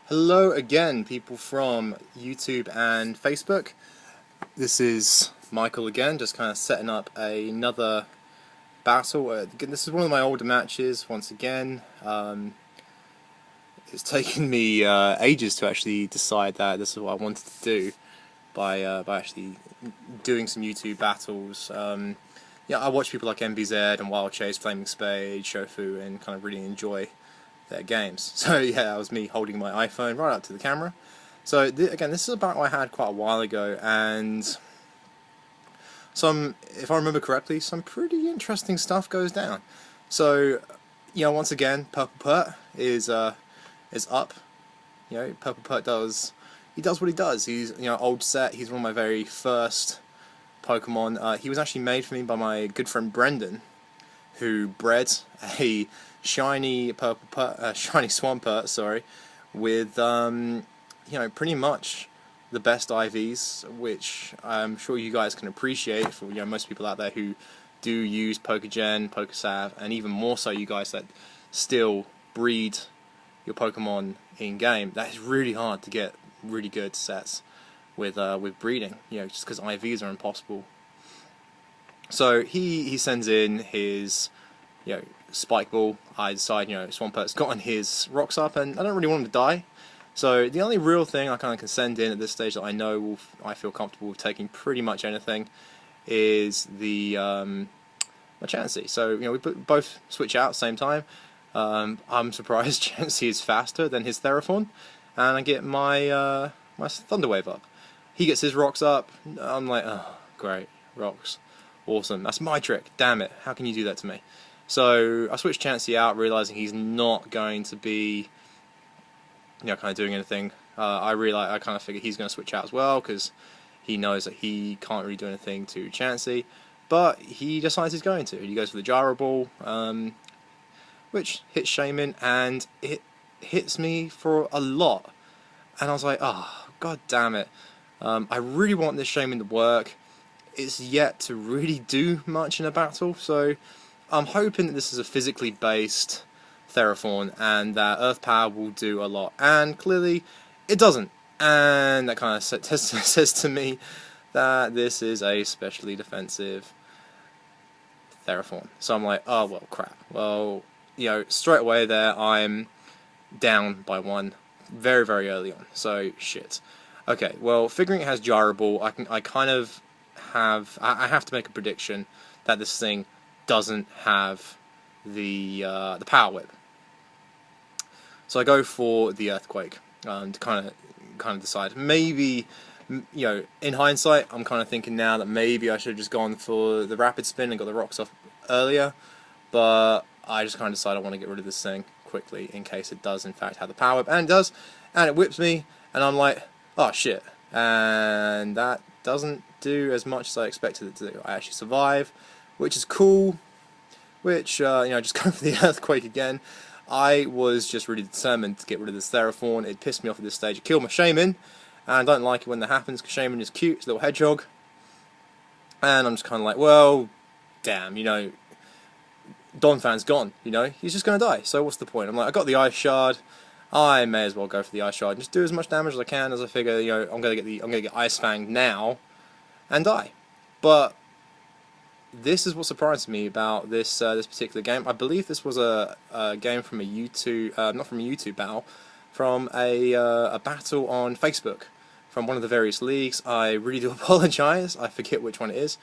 Hello again, people from YouTube and Facebook. This is Michael again, just kind of setting up another battle. This is one of my older matches, once again. It's taken me ages to actually decide that this is what I wanted to do by actually doing some YouTube battles. Yeah, I watch people like MBZ and Wild Chase, Flaming Spade, Shofu, and kind of really enjoy their games. So yeah, that was me holding my iPhone right up to the camera. So again, this is a battle I had quite a while ago, and if I remember correctly, some pretty interesting stuff goes down. So, once again, Purple Pert is up. Purple Pert does what he does. He's old set. He's one of my very first Pokemon. He was actually made for me by my good friend Brendan, who bred a shiny shiny Swampert, sorry, with pretty much the best IVs, which I'm sure you guys can appreciate for most people out there who do use Pokegen, Pokesav, and even more so you guys that still breed your Pokemon in game. That is really hard to get really good sets with breeding, just because IVs are impossible. So he sends in his Spike Ball. I decide Swampert's gotten his rocks up, and I don't really want him to die. So the only real thing I kind of can send in at this stage that I know I feel comfortable with taking pretty much anything is the my Chansey. So we both switch out at the same time. I'm surprised Chansey is faster than his Theraphon, and I get my my Thunder Wave up. He gets his rocks up. I'm like, oh great, rocks, awesome. That's my trick. Damn it! How can you do that to me? So I switched Chansey out, realizing he's not going to be kind of doing anything. I kind of figure he's going to switch out as well, because he knows that he can't really do anything to Chansey, but he decides he's going to. He goes for the Gyro Ball, which hits Shaman, and it hits me for a lot. And I was like, oh, god damn it. I really want this Shaman to work. It's yet to really do much in a battle, so I'm hoping that this is a physically based Theraphon and that Earth Power will do a lot, and clearly it doesn't, and that kind of says to me that this is a specially defensive Theraphon. So I'm like, oh well, crap. Well, straight away there I'm down by one very, very early on, so shit. Okay, well, figuring it has Gyro Ball, I have to make a prediction that this thing doesn't have the Power Whip. So I go for the Earthquake to kind of decide. Maybe, in hindsight, I'm kind of thinking now that maybe I should have just gone for the Rapid Spin and got the rocks off earlier, but I just kind of decided I want to get rid of this thing quickly in case it does in fact have the Power Whip, and it does, and it whips me, and I'm like, oh shit, and that doesn't do as much as I expected it to do. I actually survive, which is cool, which, just going for the Earthquake again. I was just really determined to get rid of this Theraphon. It pissed me off at this stage. It killed my Shaman, and I don't like it when that happens, because Shaman is cute, it's a little hedgehog, and I'm just kind of like, well, damn, Donphan's gone, he's just going to die, so what's the point? I'm like, I got the Ice Shard, I may as well go for the Ice Shard and just do as much damage as I can, as I figure, I'm going to get Ice Fanged now, and die. But this is what surprised me about this particular game. I believe this was a game from a YouTube, not from a YouTube battle, from a battle on Facebook, from one of the various leagues. I really do apologise, I forget which one it is.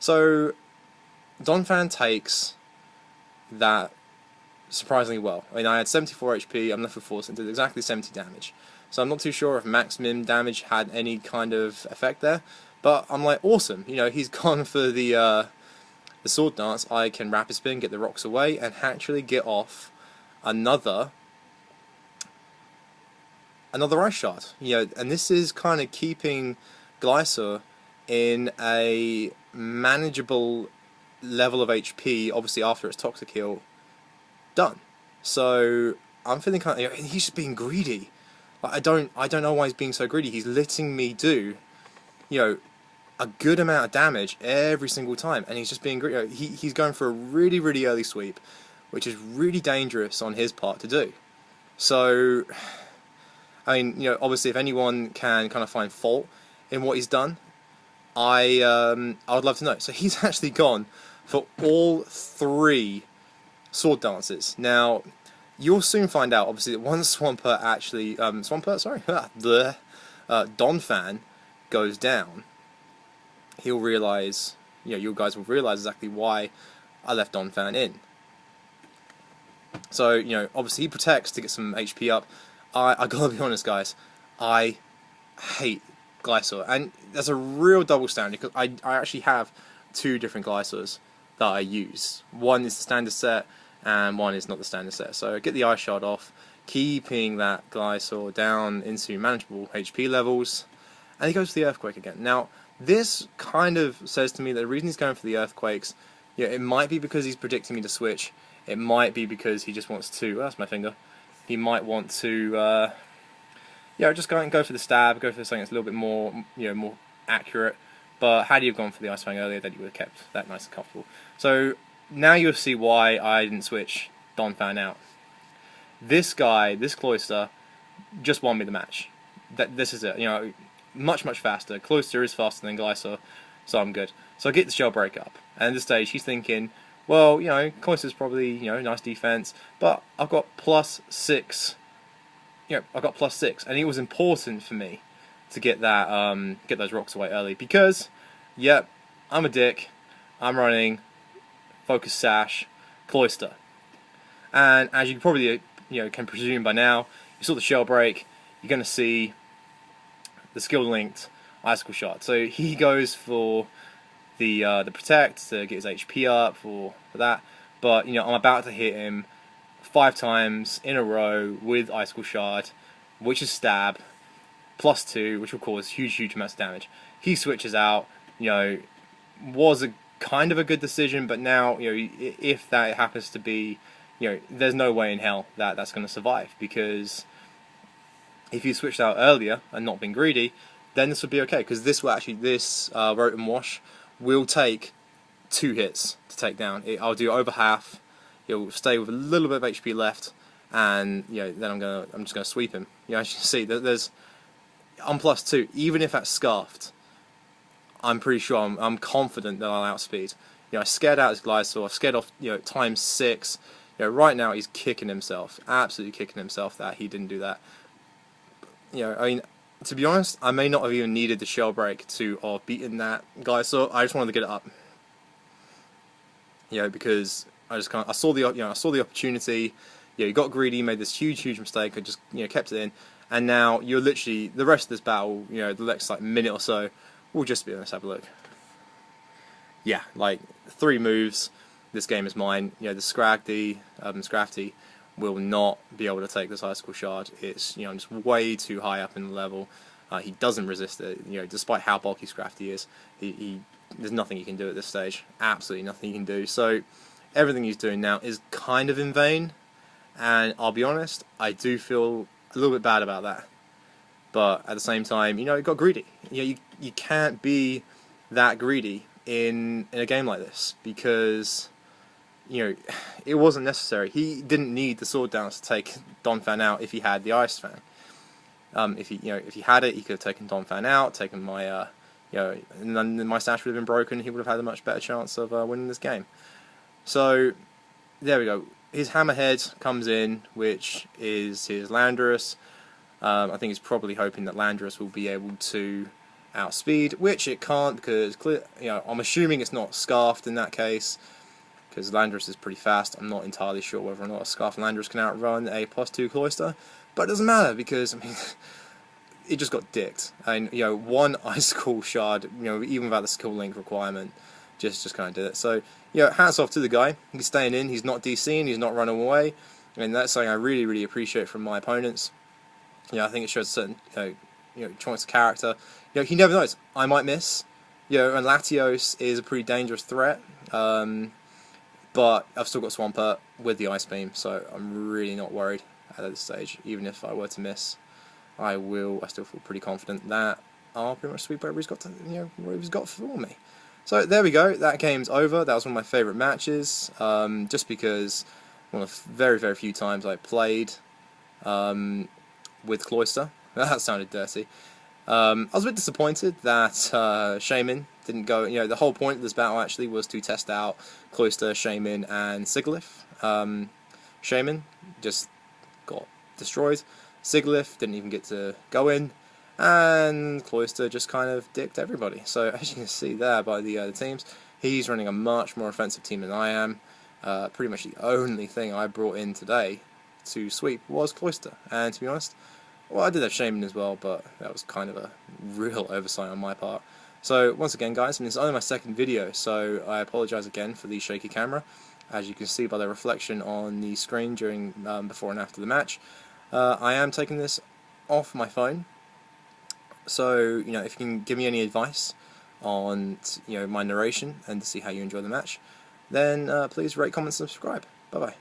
So, Donphan takes that surprisingly well. I mean, I had 74 HP, I'm left with 4, so it did exactly 70 damage. So I'm not too sure if max min damage had any kind of effect there, but I'm like, awesome, he's gone for the Sword Dance. I can Rapid Spin, get the rocks away, and actually get off another Ice Shard. And this is kind of keeping Glysaur in a manageable level of HP, obviously after its Toxic Heal done. So I'm feeling kind of, he's just being greedy. Like, I don't know why he's being so greedy. He's letting me do, a good amount of damage every single time, and he's just being greedy. He's going for a really, really early sweep, which is really dangerous on his part to do. So I mean, obviously, if anyone can kind of find fault in what he's done, I would love to know. So he's actually gone for all 3 sword dances. Now, you'll soon find out, obviously, that once Swampert actually, the Donphan goes down, he'll realise, you guys will realise exactly why I left Donphan in. So, obviously he protects to get some HP up. I gotta be honest, guys, I hate Glysaur, and there's a real double standard, because I actually have 2 different Glysaurs that I use. One is the standard set, and one is not the standard set. So I get the Ice Shard off, keeping that Glysaur down into manageable HP levels, and he goes for the Earthquake again. Now, this kind of says to me that the reason he's going for the Earthquakes, it might be because he's predicting me to switch, it might be because he just wants to, that's my finger, he might want to, just go for the stab, go for something that's a little bit more, more accurate. But had you have gone for the Ice Fang earlier, then you would have kept that nice and comfortable. So now you'll see why I didn't switch Donphan out. This guy, this Cloyster, just won me the match. This is it. Much faster. Cloyster is faster than Glysaur, so I'm good. So I get the Shell Break up, and at this stage he's thinking, well, Cloyster's probably nice defense, but I've got +6. I've got +6, and it was important for me to get that get those rocks away early, because I'm a dick. I'm running Focus Sash Cloyster, and as you probably can presume by now, you saw the Shell Break, you're going to see the skill linked Icicle Shot. So he goes for the Protect to get his HP up for that, but I'm about to hit him 5 times in a row with Icicle Shard, which is Stab, +2, which will cause huge amounts of damage. He switches out, was a kind of a good decision, but now, if that happens to be, there's no way in hell that that's going to survive, because if you switched out earlier and not been greedy, then this would be okay, because this Rotom Wash will take 2 hits to take down. I'll do over half. He'll stay with a little bit of HP left, and then I'm just gonna sweep him. As you can see, I'm +2. Even if that's scarfed, I'm pretty sure I'm confident that I'll outspeed. I scared out his Glysaur. I scared off ×6. Right now he's kicking himself, absolutely kicking himself that he didn't do that. I mean, to be honest, I may not have even needed the Shell Break to have beaten that Glysaur. I just wanted to get it up. Because I saw the opportunity. You got greedy, made this huge mistake. I just kept it in, and now you're literally the rest of this battle. The next minute or so will just be. Let's have a look. Yeah, 3 moves. This game is mine. The Scrafty will not be able to take this Icicle Shard. It's just way too high up in the level. He doesn't resist it. Despite how bulky Scrafty is, there's nothing he can do at this stage. Absolutely nothing he can do. So everything he's doing now is kind of in vain, and I'll be honest, I do feel a little bit bad about that. But at the same time, he got greedy. You can't be that greedy in a game like this, because it wasn't necessary. He didn't need the Sword Dance to take Donphan out if he had the Ice Fang. If he had it, he could have taken Donphan out, taken my and then my stash would have been broken. He would have had a much better chance of winning this game. So there we go. His Hammerhead comes in, which is his Landorus. I think he's probably hoping that Landorus will be able to outspeed, which it can't, because I'm assuming it's not Scarfed in that case, because Landorus is pretty fast. I'm not entirely sure whether or not a Scarfed Landorus can outrun a +2 Cloyster, but it doesn't matter, because it just got dicked. And one Icicle Shard, even without the skill link requirement, just kind of did it. So hats off to the guy. He's staying in. He's not DCing. He's not running away. And that's something I really appreciate from my opponents. I think it shows a certain choice of character. He never knows. I might miss. And Latios is a pretty dangerous threat. But I've still got Swampert with the Ice Beam, so I'm really not worried at this stage. Even if I were to miss, I still feel pretty confident that I'll pretty much sweep whatever he's got whatever he's got for me. So there we go. That game's over. That was one of my favourite matches. Just because one of the very few times I played with Cloyster, That sounded dirty. I was a bit disappointed that Shaman didn't go. You know, the whole point of this battle actually was to test out Cloister, Shaman, and Sigalith. Shaman just got destroyed. Sigalith didn't even get to go in, and Cloister just kind of dicked everybody. So as you can see there by the teams, he's running a much more offensive team than I am. Pretty much the only thing I brought in today to sweep was Cloister, and to be honest, well, I did have Shaman as well, but that was kind of a real oversight on my part. So once again, guys, this is only my second video, so I apologise again for the shaky camera. As you can see by the reflection on the screen during before and after the match, I am taking this off my phone. So you know, if you can give me any advice on my narration and to see how you enjoy the match, then please rate, comment, subscribe. Bye bye.